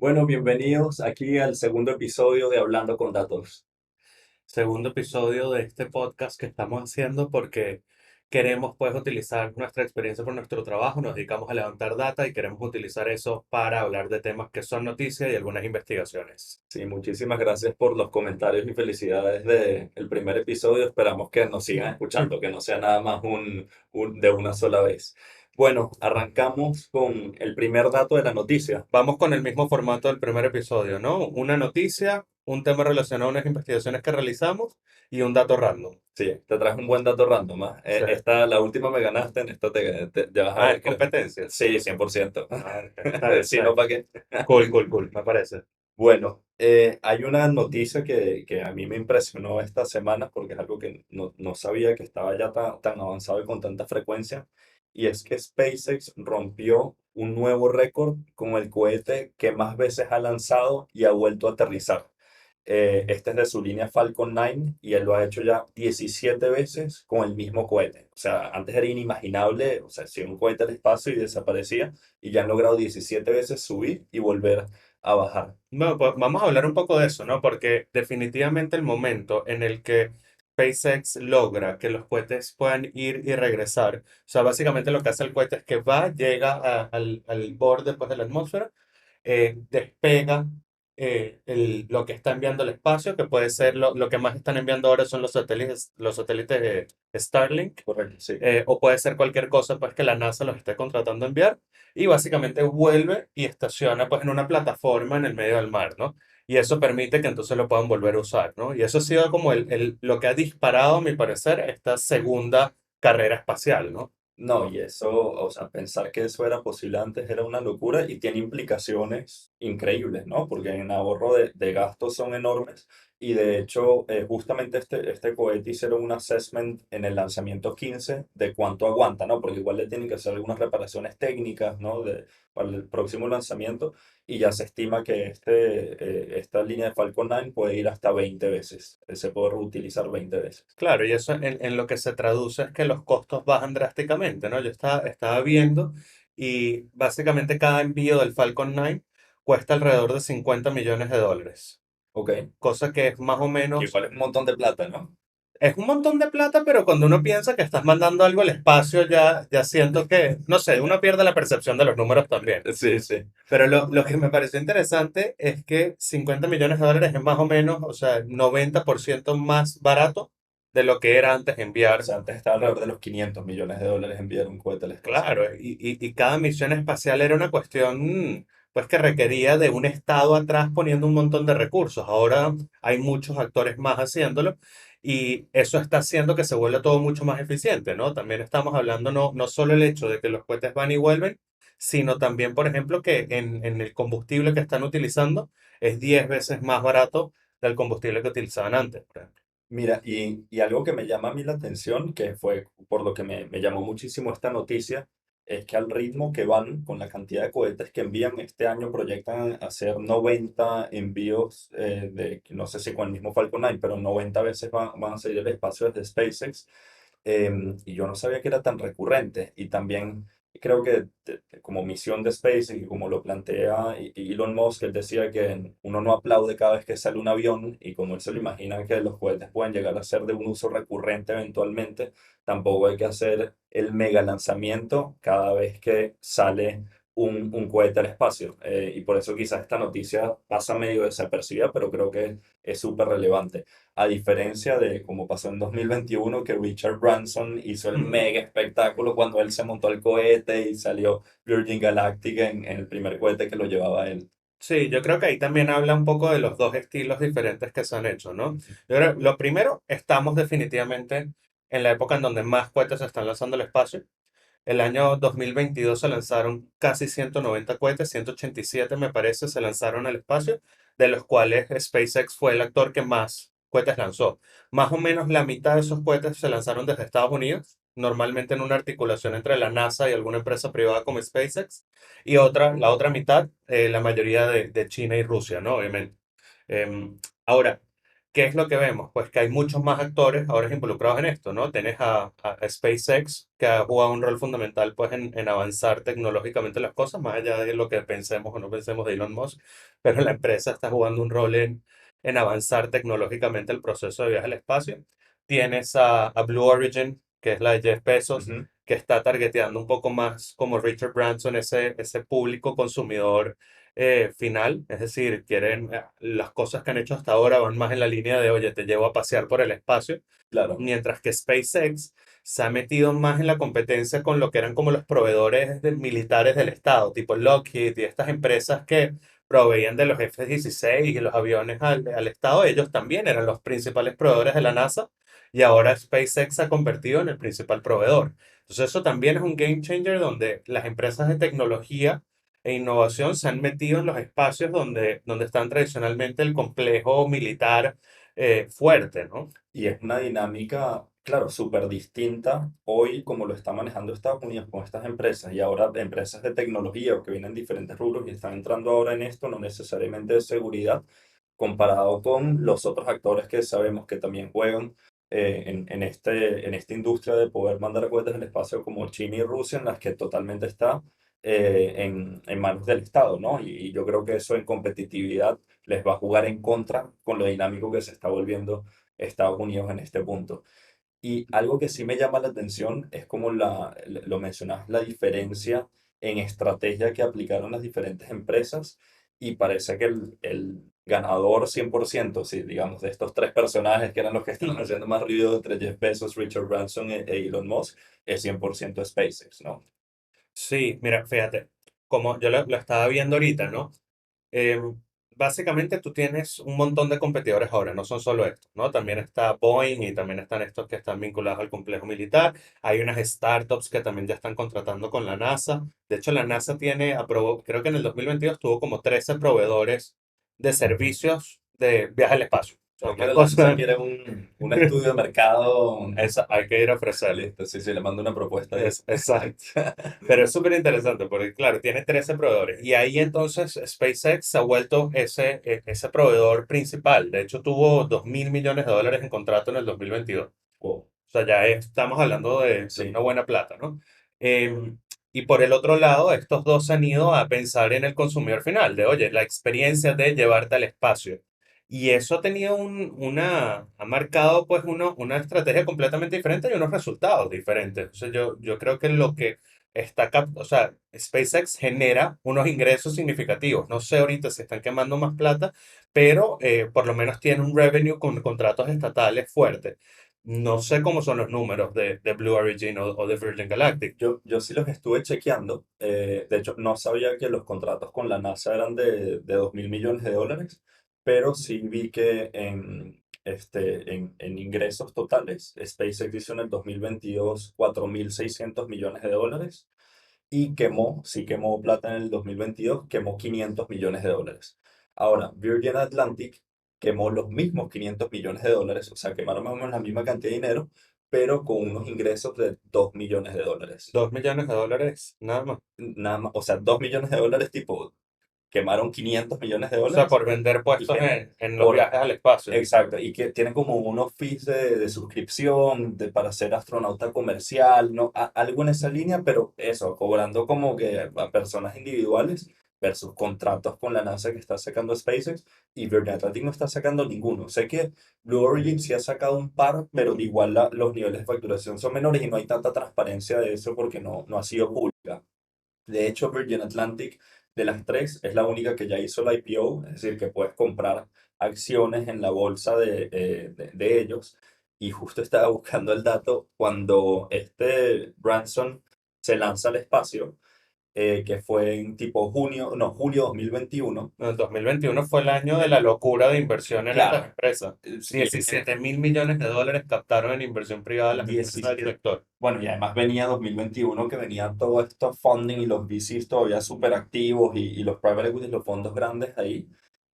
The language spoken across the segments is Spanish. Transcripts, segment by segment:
Bueno, bienvenidos aquí al segundo episodio de Hablando con Datos. Segundo episodio de este podcast que estamos haciendo porque queremos pues utilizar nuestra experiencia por nuestro trabajo, nos dedicamos a levantar data y queremos utilizar eso para hablar de temas que son noticias y algunas investigaciones. Sí, muchísimas gracias por los comentarios y felicidades del primer episodio. Esperamos que nos sigan escuchando, que no sea nada más de una sola vez. Bueno, arrancamos con el primer dato de la noticia. Vamos con el mismo formato del primer episodio, ¿no? Una noticia, un tema relacionado a unas investigaciones que realizamos y un dato random. Sí, te traes un buen dato random, ¿ah? Sí. La última me ganaste, en esta ya vas a Ah, ver es que... competencia. Sí, 100%. Ah, ok. Está bien, Si está no, bien. ¿para qué? Cool, cool, cool, me parece. Bueno, hay una noticia que a mí me impresionó esta semana porque es algo que no sabía que estaba ya tan avanzado y con tanta frecuencia, y es que SpaceX rompió un nuevo récord con el cohete que más veces ha lanzado y ha vuelto a aterrizar. Este es de su línea Falcon 9 y él lo ha hecho ya 17 veces con el mismo cohete. O sea, antes era inimaginable, o sea, si un cohete al espacio y desaparecía, y ya han logrado 17 veces subir y volver a bajar. Bueno, pues vamos a hablar un poco de eso, ¿no? Porque definitivamente el momento en el que SpaceX logra que los cohetes puedan ir y regresar, o sea, básicamente lo que hace el cohete es que va, llega al borde pues, de la atmósfera, despega lo que está enviando al espacio, que puede ser lo que más están enviando ahora son los satélites Starlink, Correcto, sí. o puede ser cualquier cosa pues que la NASA los esté contratando a enviar y básicamente vuelve y estaciona pues en una plataforma en el medio del mar, ¿no? Y eso permite que entonces lo puedan volver a usar, ¿no? Y eso ha sido como lo que ha disparado, a mi parecer, esta segunda carrera espacial, ¿no? No, y eso, o sea, pensar que eso era posible antes era una locura y tiene implicaciones increíbles, ¿no? Porque en ahorro de gastos son enormes y de hecho, justamente este cohete hicieron un assessment en el lanzamiento 15 de cuánto aguanta, ¿no? Porque igual le tienen que hacer algunas reparaciones técnicas, ¿no? Para el próximo lanzamiento y ya se estima que esta línea de Falcon 9 puede ir hasta 20 veces, se puede reutilizar 20 veces. Claro, y eso en lo que se traduce es que los costos bajan drásticamente, ¿no? Yo estaba viendo y básicamente cada envío del Falcon 9 cuesta alrededor de $50 millones, Ok, cosa que es más o que menos. igual es un montón de plata, ¿no? Es un montón de plata, pero cuando uno piensa que estás mandando algo al espacio, ya siento que, no sé, uno pierde la percepción de los números también. Sí, sí. Pero lo que me pareció interesante es que $50 millones es más o menos, o sea, 90% más barato de lo que era antes O enviar. sea, antes estaba alrededor de los 500 millones de dólares enviar un cohete al espacio. Claro, y cada misión espacial era una cuestión, pues que requería de un estado atrás poniendo un montón de recursos. Ahora hay muchos actores más haciéndolo y eso está haciendo que se vuelva todo mucho más eficiente, ¿no? También estamos hablando no solo el hecho de que los cohetes van y vuelven, sino también, por ejemplo, que en el combustible que están utilizando es 10 veces más barato del combustible que utilizaban antes, por ejemplo. Mira, y algo que me llama a mí la atención, que fue por lo que me llamó muchísimo esta noticia, es que al ritmo que van, con la cantidad de cohetes que envían este año, proyectan hacer 90 envíos no sé si con el mismo Falcon 9, pero 90 veces van a salir del espacio desde SpaceX. Y yo no sabía que era tan recurrente. Y también creo que como misión de SpaceX y como lo plantea Elon Musk, él decía que uno no aplaude cada vez que sale un avión y como él se lo imagina que los cohetes pueden llegar a ser de un uso recurrente eventualmente, tampoco hay que hacer el mega lanzamiento cada vez que sale un cohete al espacio. Y por eso quizás esta noticia pasa medio desapercibida, pero creo que es súper relevante. A diferencia de como pasó en 2021, que Richard Branson hizo el Mm. mega espectáculo cuando él se montó al cohete y salió Virgin Galactic en el primer cohete que lo llevaba a él. Sí, yo creo que ahí también habla un poco de los dos estilos diferentes que se han hecho, ¿no? Yo creo, lo primero, estamos definitivamente en la época en donde más cohetes se están lanzando al espacio. El año 2022 se lanzaron casi 190 cohetes, 187 me parece, se lanzaron al espacio, de los cuales SpaceX fue el actor que más cohetes lanzó. Más o menos la mitad de esos cohetes se lanzaron desde Estados Unidos, normalmente en una articulación entre la NASA y alguna empresa privada como SpaceX, y la otra mitad, la mayoría de China y Rusia, ¿no? Obviamente. Ahora, ¿Qué es lo que vemos? Pues que hay muchos más actores ahora involucrados en esto, ¿no? Tienes a SpaceX, que ha jugado un rol fundamental pues en avanzar tecnológicamente las cosas, más allá de lo que pensemos o no pensemos de Elon Musk, pero la empresa está jugando un rol en avanzar tecnológicamente el proceso de viaje al espacio. Tienes a Blue Origin, que es la de Jeff Bezos, Ujú. que está targeteando un poco más como Richard Branson, ese público consumidor final, es decir, quieren las cosas que han hecho hasta ahora van más en la línea de, oye, te llevo a pasear por el espacio, Claro, mientras que SpaceX se ha metido más en la competencia con lo que eran como los proveedores militares del Estado, tipo Lockheed y estas empresas que proveían de los F-16 y los aviones al Estado, ellos también eran los principales proveedores de la NASA y ahora SpaceX se ha convertido en el principal proveedor. Entonces eso también es un game changer donde las empresas de tecnología e innovación se han metido en los espacios donde están tradicionalmente el complejo militar fuerte, ¿no? y es una dinámica, claro, súper distinta hoy como lo está manejando Estados Unidos con estas empresas y ahora empresas de tecnología o que vienen en diferentes rubros y están entrando ahora en esto, no necesariamente de seguridad, comparado con los otros actores que sabemos que también juegan en esta industria de poder mandar cohetes al espacio como China y Rusia, en las que totalmente está en manos del Estado, ¿no? Y yo creo que eso en competitividad les va a jugar en contra con lo dinámico que se está volviendo Estados Unidos en este punto. Y algo que sí me llama la atención es como lo mencionas, la diferencia en estrategia que aplicaron las diferentes empresas y parece que el ganador 100%, sí, digamos, de estos tres personajes que eran los que estaban haciendo más ruido entre Jeff Bezos, Richard Branson e Elon Musk, es 100% SpaceX, ¿no? Sí, mira, fíjate, como yo lo estaba viendo ahorita, ¿no? Eh, Básicamente tú tienes un montón de competidores ahora, no son solo estos, ¿no? También está Boeing y también están estos que están vinculados al complejo militar. Hay unas startups que también ya están contratando con la NASA. De hecho, la NASA aprobó, creo que en el 2022 tuvo como 13 proveedores de servicios de viaje al espacio. O sea, una Cualquiera lanza cosa, quiere un estudio de mercado. esa hay que ir a ofrecerlo. Listo, sí, sí, le mando una propuesta ahí. Exacto. Pero es súper interesante porque, claro, tiene 13 proveedores. Y ahí entonces SpaceX se ha vuelto ese proveedor principal. De hecho, tuvo $2.000 millones en contrato en el 2022. Wow, O sea, ya estamos hablando de una sí. buena plata, ¿no? Em, y por el otro lado, estos dos se han ido a pensar en el consumidor final, de, oye, la experiencia de llevarte al espacio. Y eso ha tenido ha marcado pues una estrategia completamente diferente y unos resultados diferentes. Entonces yo creo que lo que o sea, SpaceX genera unos ingresos significativos. No sé ahorita si están quemando más plata, pero por lo menos tiene un revenue con contratos estatales fuertes. No sé cómo son los números de Blue Origin o de Virgin Galactic. Yo sí los estuve chequeando. De hecho, no sabía que los contratos con la NASA eran de 2.000 millones de dólares, pero sí vi que en ingresos totales, SpaceX hizo en el 2022 4.600 millones de dólares y quemó, sí quemó plata en el 2022, quemó 500 millones de dólares. Ahora, Virgin Atlantic quemó los mismos 500 millones de dólares, o sea, quemaron más o menos la misma cantidad de dinero, pero con unos ingresos de 2 millones de dólares. $2 millones, nada más. Nada más, o sea, 2 millones de dólares, tipo, quemaron 500 millones de O sea, dólares por vender y puestos que, en los por, viajes al espacio. exacto, y que tienen como unos fees de suscripción para ser astronauta comercial, ¿no? Algo en esa línea, pero eso, cobrando como que a personas individuales versus contratos con la NASA que está sacando SpaceX y Virgin Atlantic no está sacando ninguno. Sé que Blue Origin sí ha sacado un par, pero igual los niveles de facturación son menores y no hay tanta transparencia de eso porque no ha sido pública. De hecho, Virgin Atlantic, de las tres, es la única que ya hizo la IPO, es decir, que puedes comprar acciones en la bolsa de ellos. Y justo estaba buscando el dato cuando este Branson se lanza al espacio, que fue en tipo junio, no, julio 2021. El 2021 fue el año de la locura de inversión en estas Claro, empresas. sí, 17.000 millones de dólares captaron en inversión privada las empresas del 17. sector. Bueno, y además venía 2021 que venía todo esto funding y los VCs todavía súper activos y los private equity, los fondos grandes ahí.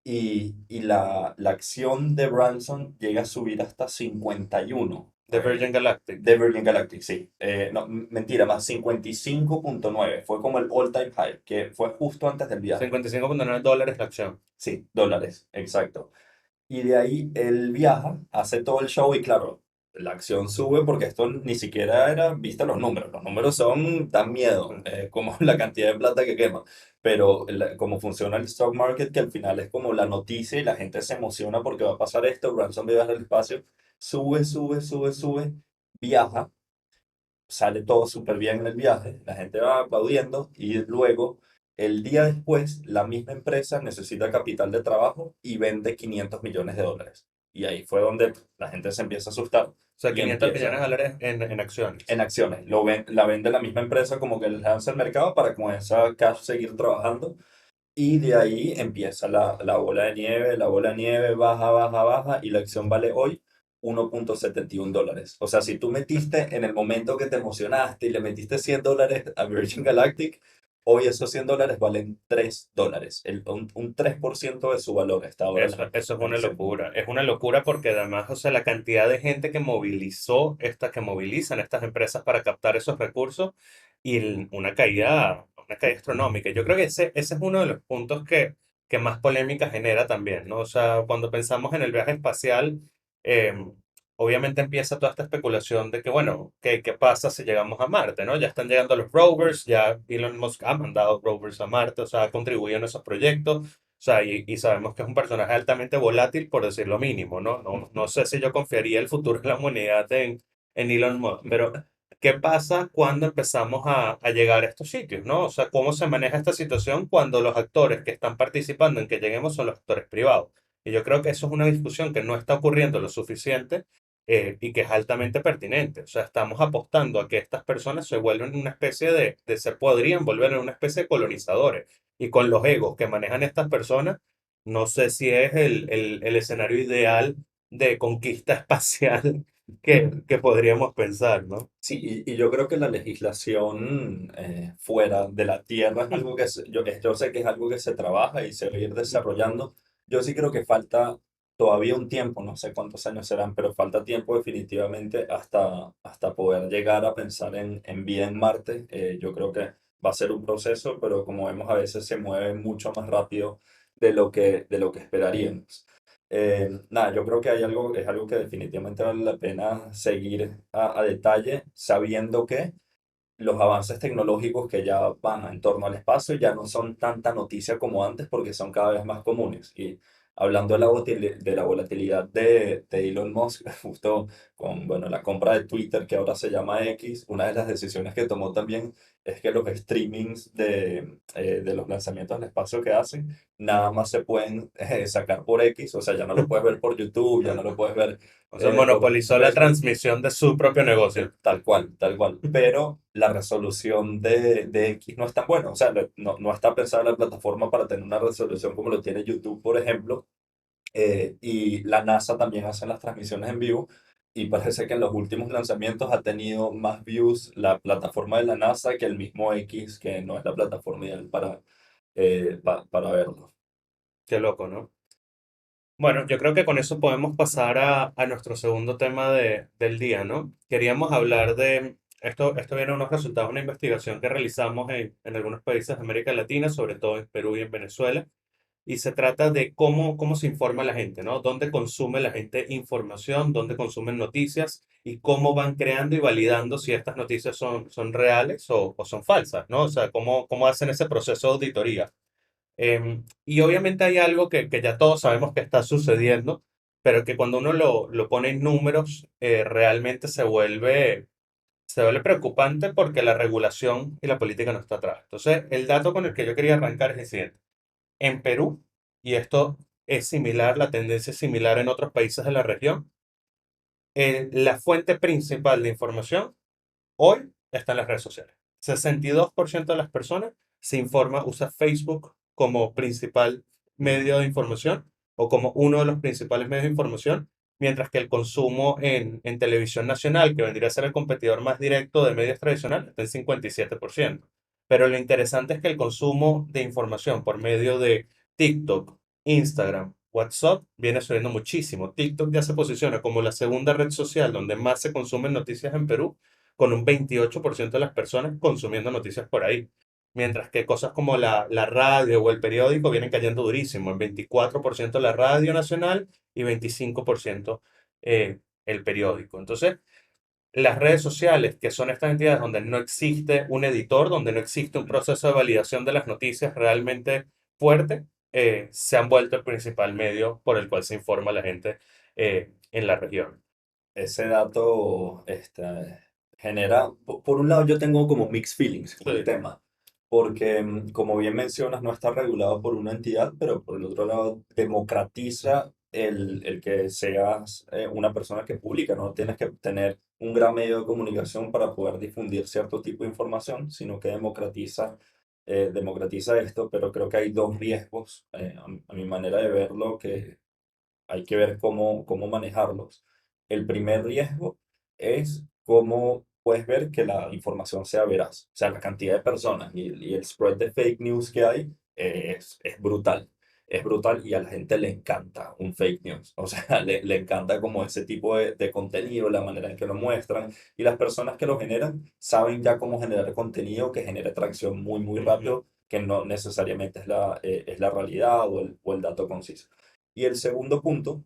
Y la acción de Branson llega a subir hasta 51 De Virgin Galactic. de Virgin Galactic, sí. No, mentira, más 55,9. Fue como el all-time high, que fue justo antes del viaje. $55.9 la acción. Sí, dólares, exacto. Y de ahí él viaja, hace todo el show y claro, la acción sube porque esto ni siquiera era, viste los números son, dan miedo, como la cantidad de plata que quema, pero como funciona el stock market, que al final es como la noticia y la gente se emociona porque va a pasar esto, Branson viaja al espacio, sube, sube, sube, sube, viaja, sale todo súper bien en el viaje, la gente va aplaudiendo y luego, el día después, la misma empresa necesita capital de trabajo y vende 500 millones de dólares. Y ahí fue donde la gente se empieza a asustar O sea, y 500 millones empieza de dólares en en acciones. acciones. La vende la misma empresa como que les lanza el mercado para con esa cash seguir trabajando. Y de ahí empieza la bola de nieve, la bola de nieve baja, baja, baja y la acción vale hoy 1,71 dólares. O sea, si tú metiste en el momento que te emocionaste y le metiste $100 a Virgin Galactic, hoy esos $100 valen $3. Un 3% de su valor está ahora Eso es la una acción. locura. Es una locura porque además, o sea, la cantidad de gente que que movilizan estas empresas para captar esos recursos y una caída astronómica. Yo creo que ese es uno de los puntos que más polémica genera también, ¿no? O sea, cuando pensamos en el viaje espacial, eh, obviamente empieza toda esta especulación de que, bueno, ¿qué pasa si llegamos a Marte, ¿no? Ya están llegando los rovers, ya Elon Musk ha mandado rovers a Marte, o sea, ha contribuido en esos proyectos. O sea, y sabemos que es un personaje altamente volátil, por decir lo mínimo, ¿no? No sé si yo confiaría el futuro de la humanidad en Elon Musk, pero ¿qué pasa cuando empezamos a llegar a estos sitios, ¿no? O sea, ¿cómo se maneja esta situación cuando los actores que están participando en que lleguemos son los actores privados? Y yo creo que eso es una discusión que no está ocurriendo lo suficiente y que es altamente pertinente. O sea, estamos apostando a que estas personas se vuelven una especie se podrían volver en una especie de colonizadores y con los egos que manejan estas personas, no sé si es el escenario ideal de conquista espacial que podríamos pensar, ¿no? Sí, y yo creo que la legislación fuera de la Tierra es algo que yo sé que es algo que se trabaja y se va a ir desarrollando. Yo sí creo que falta todavía un tiempo, no sé cuántos años serán, pero falta tiempo definitivamente hasta poder llegar a pensar en vida en Marte. Yo creo que va a ser un proceso, pero como vemos a veces se mueve mucho más rápido de lo que esperaríamos. Nada, yo creo que es algo que definitivamente vale la pena seguir a detalle, sabiendo que los avances tecnológicos que ya van en torno al espacio ya no son tanta noticia como antes porque son cada vez más comunes. Y hablando de la volatilidad de Elon Musk, justo con bueno, la compra de Twitter, que ahora se llama X, una de las decisiones que tomó también es que los streamings de los lanzamientos al espacio que hacen, nada más se pueden sacar por X, o sea, ya no lo puedes ver por YouTube, ya no lo puedes ver O sea, por monopolizó la Facebook. transmisión de su propio negocio. Tal cual, tal cual. Pero la resolución de X no es tan buena. O sea, no está pensada la plataforma para tener una resolución como lo tiene YouTube, por ejemplo. Y la NASA también hace las transmisiones en vivo. Y parece que en los últimos lanzamientos ha tenido más views la plataforma de la NASA que el mismo X, que no es la plataforma ideal para verlo. Qué loco, ¿no? Bueno, yo creo que con eso podemos pasar a nuestro segundo tema del día, ¿no? Queríamos hablar esto viene de unos resultados de una investigación que realizamos en algunos países de América Latina, sobre todo en Perú y en Venezuela, y se trata de cómo se informa la gente, ¿no? Dónde consume la gente información, dónde consumen noticias y cómo van creando y validando si estas noticias son reales o son falsas, ¿no? O sea, cómo hacen ese proceso de auditoría. Y obviamente hay algo que ya todos sabemos que está sucediendo, pero que cuando uno lo pone en números, realmente se vuelve preocupante porque la regulación y la política no está atrás. Entonces, el dato con el que yo quería arrancar es el siguiente. En Perú, y esto es similar, la tendencia es similar en otros países de la región, la fuente principal de información hoy está en las redes sociales. 62% de las personas usa Facebook como principal medio de información o como uno de los principales medios de información, mientras que el consumo en televisión nacional, que vendría a ser el competidor más directo de medios tradicionales, está en 57%. Pero lo interesante es que el consumo de información por medio de TikTok, Instagram, WhatsApp viene subiendo muchísimo. TikTok ya se posiciona como la segunda red social donde más se consumen noticias en Perú con un 28% de las personas consumiendo noticias por ahí. mientras que cosas como la radio o el periódico vienen cayendo durísimo, en 24% la radio nacional y 25% el periódico. Entonces, las redes sociales, que son estas entidades donde no existe un editor, donde no existe un proceso de validación de las noticias realmente fuerte, se han vuelto el principal medio por el cual se informa la gente en la región. Ese dato genera, por un lado yo tengo como mixed feelings con el Sí. tema, porque como bien mencionas, no está regulado por una entidad, pero por el otro lado democratiza el que seas una persona que publica, no tienes que tener un gran medio de comunicación para poder difundir cierto tipo de información, sino que democratiza esto, pero creo que hay dos riesgos, a mi manera de verlo, que hay que ver cómo manejarlos. El primer riesgo es cómo puedes ver que la información sea veraz. O sea, la cantidad de personas y el spread de fake news que hay es brutal. Es brutal y a la gente le encanta un fake news. O sea, le encanta como ese tipo de contenido, la manera en que lo muestran. Y las personas que lo generan saben ya cómo generar contenido que genere atracción muy, muy Ujú. rápido, que no necesariamente es la realidad o el dato conciso. Y el segundo punto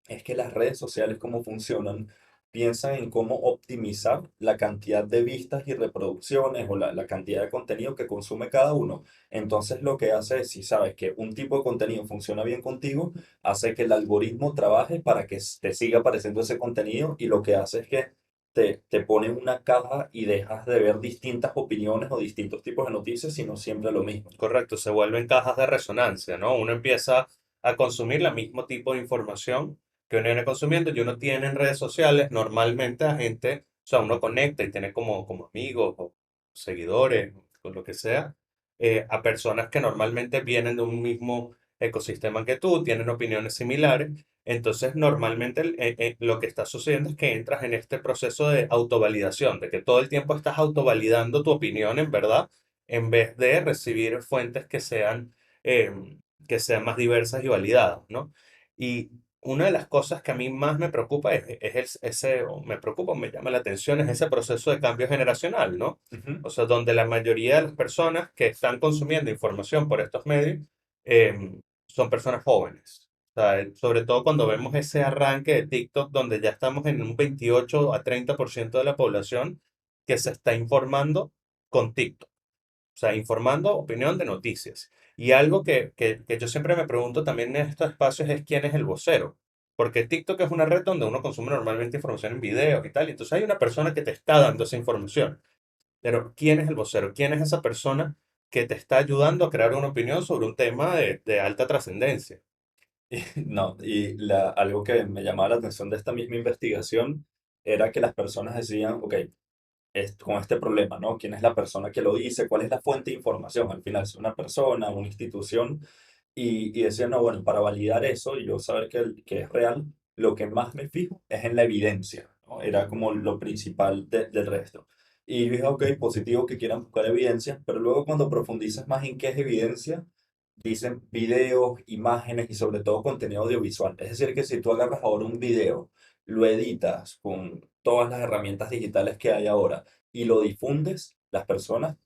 es que las redes sociales, cómo funcionan, piensan en cómo optimizar la cantidad de vistas y reproducciones o la cantidad de contenido que consume cada uno. Entonces lo que hace es, si sabes que un tipo de contenido funciona bien contigo, hace que el algoritmo trabaje para que te siga apareciendo ese contenido y lo que hace es que te pone en una caja y dejas de ver distintas opiniones o distintos tipos de noticias, sino siempre lo mismo. Correcto, se vuelven cajas de resonancia, ¿no? Uno empieza a consumir el mismo tipo de información que uno viene consumiendo y uno tiene en redes sociales normalmente a gente, o sea, uno conecta y tiene como amigos o seguidores, o lo que sea, a personas que normalmente vienen de un mismo ecosistema que tú, tienen opiniones similares. Entonces, normalmente lo que está sucediendo es que entras en este proceso de autovalidación, de que todo el tiempo estás autovalidando tu opinión, en verdad en vez de recibir fuentes que sean más diversas y validadas, ¿no? Y una de las cosas que a mí más me preocupa o me preocupa, o me llama la atención, es ese proceso de cambio generacional, ¿no? Ujú. O sea, donde la mayoría de las personas que están consumiendo información por estos medios son personas jóvenes. O sea, sobre todo cuando vemos ese arranque de TikTok, donde ya estamos en un 28 a 30% de la población que se está informando con TikTok. O sea, informando opinión de noticias. Y algo que yo siempre me pregunto también en estos espacios es quién es el vocero. Porque TikTok es una red donde uno consume normalmente información en videos y tal. Y entonces hay una persona que te está dando esa información. Pero ¿quién es el vocero? ¿Quién es esa persona que te está ayudando a crear una opinión sobre un tema de alta trascendencia? No, y algo que me llamaba la atención de esta misma investigación era que las personas decían, ok, con este problema, ¿no? ¿Quién es la persona que lo dice? ¿Cuál es la fuente de información? Al final, es una persona, una institución, y decían, no, bueno, para validar eso y yo saber que es real, lo que más me fijo es en la evidencia, ¿no? Era como lo principal del resto. Y yo dije, ok, positivo que quieran buscar evidencia, pero luego cuando profundizas más en qué es evidencia, dicen videos, imágenes y sobre todo contenido audiovisual. Es decir, que si tú agarras ahora un video, lo editas con todas las herramientas digitales que hay ahora y lo difundes, las personas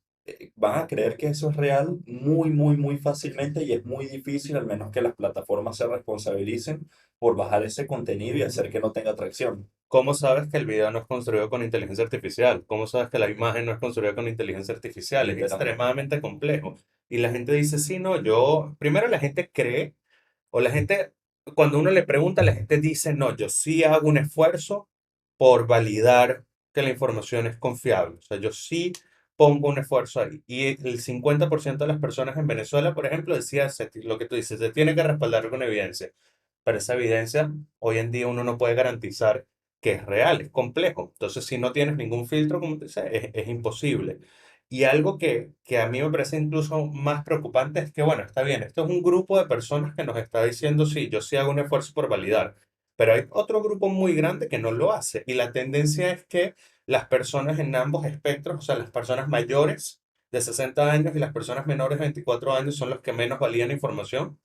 van a creer que eso es real muy, muy, muy fácilmente y es muy difícil, al menos que las plataformas se responsabilicen por bajar ese contenido y hacer que no tenga atracción. ¿Cómo sabes que el video no es construido con inteligencia artificial? ¿Cómo sabes que la imagen no es construida con inteligencia artificial? Es Literalmente. extremadamente complejo. Y la gente dice, sí, no, yo, primero la gente cree, o la gente, cuando uno le pregunta, la gente dice, no, yo sí hago un esfuerzo por validar que la información es confiable. O sea, yo sí pongo un esfuerzo ahí. Y el 50% de las personas en Venezuela, por ejemplo, decía lo que tú dices, se tiene que respaldar con evidencia. Pero esa evidencia, hoy en día uno no puede garantizar que es real, es complejo. Entonces, si no tienes ningún filtro, como te dice, es imposible. Y algo que a mí me parece incluso más preocupante es que, bueno, está bien, esto es un grupo de personas que nos está diciendo, sí, yo sí hago un esfuerzo por validar, pero hay otro grupo muy grande que no lo hace. Y la tendencia es que las personas en ambos espectros, o sea, las personas mayores de 60 años y las personas menores de 24 años son los que menos valían información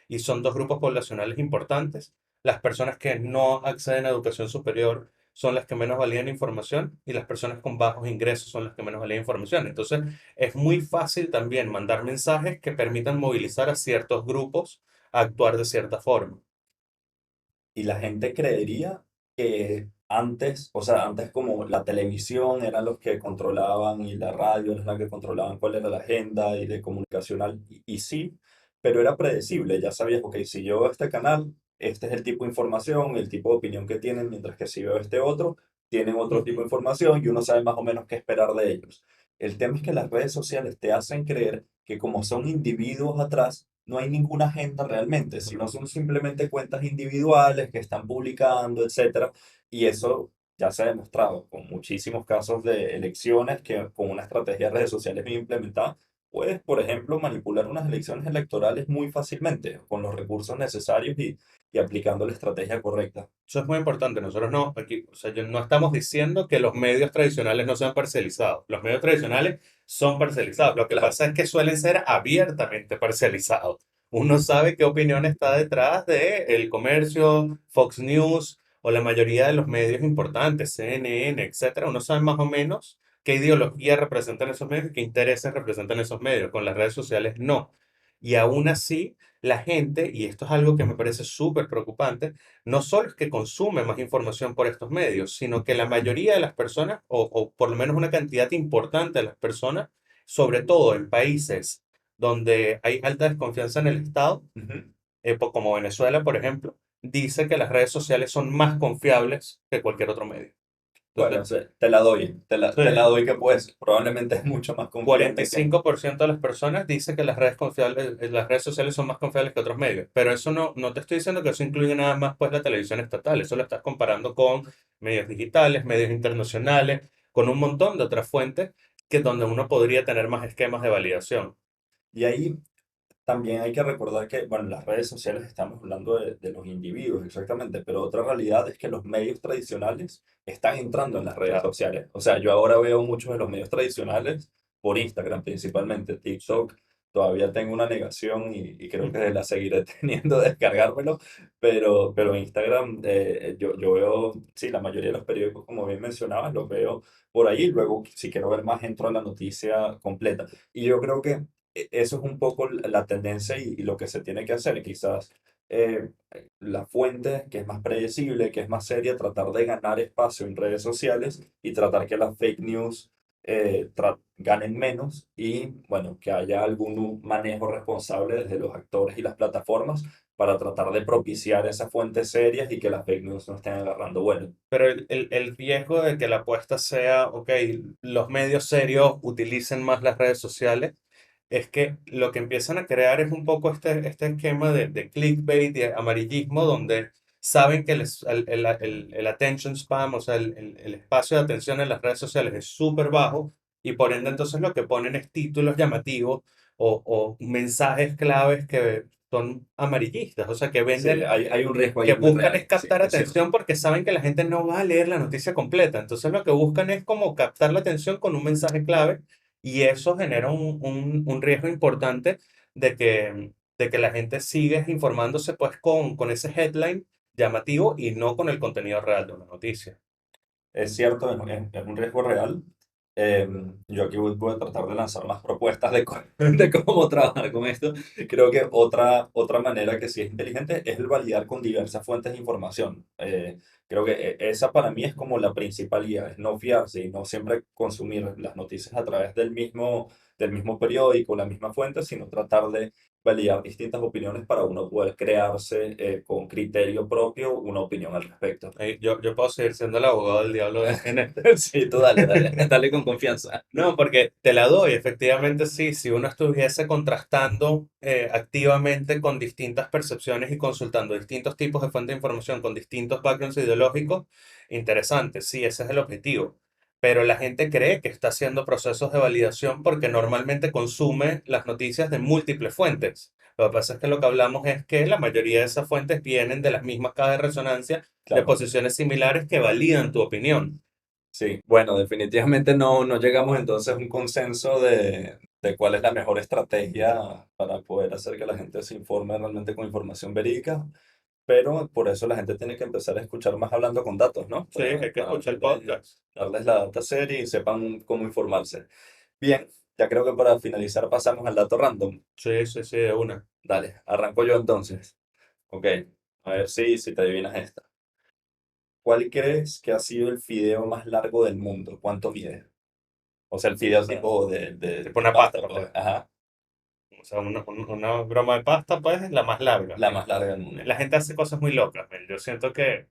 y son dos grupos poblacionales importantes. Las personas que no acceden a educación superior son las que menos valían información y las personas con bajos ingresos son las que menos valían información. Entonces, es muy fácil también mandar mensajes que permitan movilizar a ciertos grupos a actuar de cierta forma. Y la gente creería que antes, o sea, antes como la televisión eran los que controlaban y la radio era la que controlaban cuál era la agenda y de comunicacional, y sí, pero era predecible, ya sabías, ok, si yo veo este canal, este es el tipo de información, el tipo de opinión que tienen, mientras que si veo este otro, tienen otro tipo de Ujú, información y uno sabe más o menos qué esperar de ellos. El tema es que las redes sociales te hacen creer que como son individuos atrás, no hay ninguna agenda realmente, sino ujú. son simplemente cuentas individuales que están publicando, etcétera. Y eso ya se ha demostrado con muchísimos casos de elecciones que con una estrategia de redes sociales bien implementada, puedes, por ejemplo, manipular unas elecciones electorales muy fácilmente con los recursos necesarios y aplicando la estrategia correcta. Eso es muy importante. Nosotros no, aquí, o sea, no estamos diciendo que los medios tradicionales no sean parcializados. Los medios tradicionales son parcializados. Lo que Claro. pasa es que suelen ser abiertamente parcializados. Uno sabe qué opinión está detrás de El Comercio, Fox News o la mayoría de los medios importantes, CNN, etcétera. Uno sabe más o menos qué ideología representan esos medios y qué intereses representan esos medios. Con las redes sociales no. Y aún así, la gente, y esto es algo que me parece súper preocupante, no solo es que consume más información por estos medios, sino que la mayoría de las personas, o por lo menos una cantidad importante de las personas, sobre todo en países donde hay alta desconfianza en el Estado, Ujú. como Venezuela, por ejemplo, dice que las redes sociales son más confiables que cualquier otro medio. Bueno, Entonces, o sea, te la doy, te la sí, doy que pues probablemente es mucho más cuarenta y confiable que... cinco por ciento de las personas dice que las redes confiables, las redes sociales son más confiables que otros medios, pero eso no te estoy diciendo que eso incluye nada más pues la televisión estatal, eso lo estás comparando con medios digitales, medios internacionales, con un montón de otras fuentes que donde uno podría tener más esquemas de validación. Y ahí también hay que recordar que, bueno, en las redes sociales estamos hablando de los individuos, exactamente, pero otra realidad es que los medios tradicionales están entrando en las redes Claro. sociales. O sea, yo ahora veo muchos de los medios tradicionales por Instagram principalmente, TikTok. Todavía tengo una negación y creo que la seguiré teniendo de descargármelo, pero Instagram, yo veo, sí, la mayoría de los periódicos, como bien mencionabas, los veo por ahí. Luego, si quiero ver más, entro a la noticia completa. Y yo creo que eso es un poco la tendencia y lo que se tiene que hacer. Quizás la fuente que es más predecible, que es más seria, tratar de ganar espacio en redes sociales y tratar que las fake news ganen menos y, bueno, que haya algún manejo responsable desde los actores y las plataformas para tratar de propiciar esas fuentes serias y que las fake news no estén agarrando vuelo. Pero el riesgo de que la apuesta sea, ok, los medios serios utilicen más las redes sociales, es que lo que empiezan a crear es un poco este esquema de clickbait, de amarillismo, donde saben que el attention spam, o sea, el espacio de atención en las redes sociales es súper bajo y por ende entonces lo que ponen es títulos llamativos o mensajes claves que son amarillistas, o sea, que Sí, venden hay un riesgo que ahí muy buscan es real, sí, captar es cierto. atención porque saben que la gente no va a leer la noticia completa. Entonces lo que buscan es como captar la atención con un mensaje clave y eso genera un riesgo importante de que la gente siga informándose pues con ese headline llamativo y no con el contenido real de una noticia. Es cierto, es un riesgo real. Yo aquí voy a tratar de lanzar más propuestas de, de cómo trabajar con esto. Creo que otra manera que sí es inteligente es el validar con diversas fuentes de información. Creo que esa para mí es como la principal guía, es no fiarse y no siempre consumir las noticias a través del mismo periódico, la misma fuente, sino tratar de validar distintas opiniones para uno poder crearse con criterio propio una opinión al respecto. Yo puedo seguir siendo el abogado del diablo en esto. Sí, tú dale, dale, dale con confianza. No, porque te la doy, efectivamente sí, si uno estuviese contrastando activamente con distintas percepciones y consultando distintos tipos de fuentes de información con distintos backgrounds ideológicos, interesante, sí, ese es el objetivo. Pero la gente cree que está haciendo procesos de validación porque normalmente consume las noticias de múltiples fuentes. Lo que pasa es que lo que hablamos es que la mayoría de esas fuentes vienen de las mismas cajas de resonancia de Claro, posiciones similares que validan tu opinión. sí. Bueno, definitivamente no llegamos entonces a un consenso de cuál es la mejor estrategia para poder hacer que la gente se informe realmente con información verídica. pero por eso la gente tiene que empezar a escuchar más hablando con datos, ¿no? Sí, hay que Para escuchar el podcast. darles la data serie y sepan cómo informarse. Bien, ya creo que para finalizar pasamos al dato random. Sí, sí, sí, de una. Dale, arranco yo entonces. Ok, a ver si te adivinas esta. ¿Cuál crees que ha sido el fideo más largo del mundo? ¿Cuánto mide? O sea, el O fideo sea, tipo tipo de una pasta, pasta, pues. pues. Ajá, O sea, una broma de pasta, pues, es la más larga. la más larga del mundo. La gente hace cosas muy locas, men. Yo siento que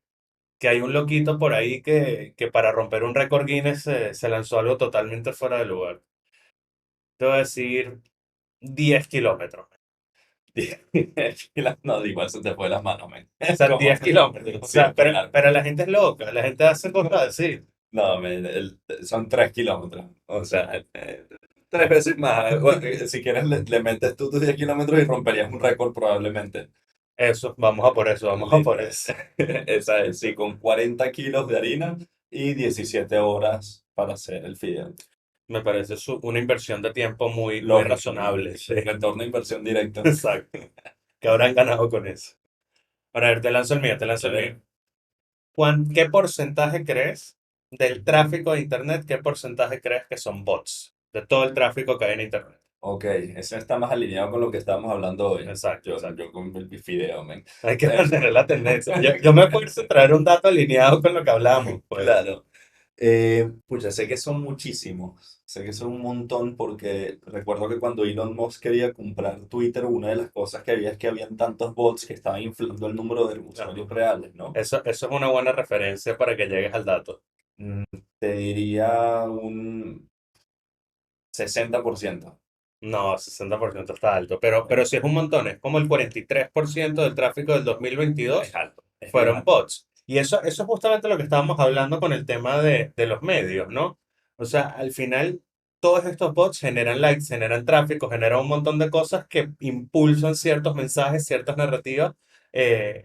hay un loquito por ahí que para romper un récord Guinness se lanzó algo totalmente fuera de lugar. Te voy a decir 10 kilómetros. No, igual se te fue las manos, men. O sea, Como, 10 kilómetros. O sí, sea, es muy largo. pero la gente es loca, la gente hace cosas así. No, men, son 3 kilómetros. O sea, 3 veces más. Bueno, si quieres, le metes tú tus 10 kilómetros y romperías un récord probablemente. Eso, vamos a por eso, vamos a por Literal. eso. Esa es, sí, con 40 kilos de harina y 17 horas para hacer el fideo. Me parece una inversión de tiempo muy, muy Lógico, ¿no? razonable. Sí, Retorno de inversión directa. exacto. Que habrán ganado con eso. Ahora, a ver, te lanzo el mío, te lanzo A el ver, mío. ¿Qué porcentaje crees del tráfico de Internet, qué porcentaje crees que son bots? De todo el tráfico que hay en Internet. ok, ese está más alineado con lo que estábamos hablando hoy. Exacto, Yo, exacto. yo con el fideo, men. Hay que Eh, mantener la tendencia. Yo me esfuerzo en traer un dato alineado con lo que hablamos, pues. Claro. Pucha, sé que son muchísimos, sé que son un montón porque recuerdo que cuando Elon Musk quería comprar Twitter, una de las cosas que había es que habían tantos bots que estaban inflando el número de Claro. usuarios reales, ¿no? Eso es una buena referencia para que llegues al dato. Mm, Te diría un 60%. No, 60% está alto, pero sí es un montón, es como el 43% del tráfico del Es 2022 alto, es bien fueron alto. bots. Y eso es justamente lo que estábamos hablando con el tema de los medios, ¿no? O sea, al final, todos estos bots generan likes, generan tráfico, generan un montón de cosas que impulsan ciertos mensajes, ciertas narrativas,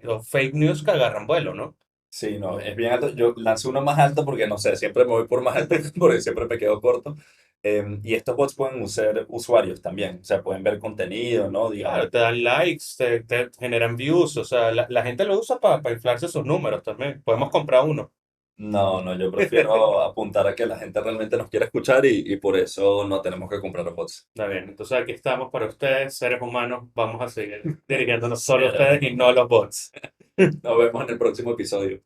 o fake news que agarran vuelo, ¿no? Sí, no, es bien alto. Yo lancé uno más alto porque no sé, siempre me voy por más alto porque siempre me quedo corto. Y estos bots pueden ser usuarios también, o sea, pueden ver contenido, ¿no? Digamos. Claro, te dan likes, te generan views, o sea, la gente lo usa para inflarse sus números también. Podemos comprar uno. No, no, yo prefiero apuntar a que la gente realmente nos quiera escuchar y por eso no tenemos que comprar bots. Está bien, entonces aquí estamos para ustedes, seres humanos, vamos a seguir dirigiéndonos Sí, solo a ustedes y no a los bots. nos vemos en el próximo episodio.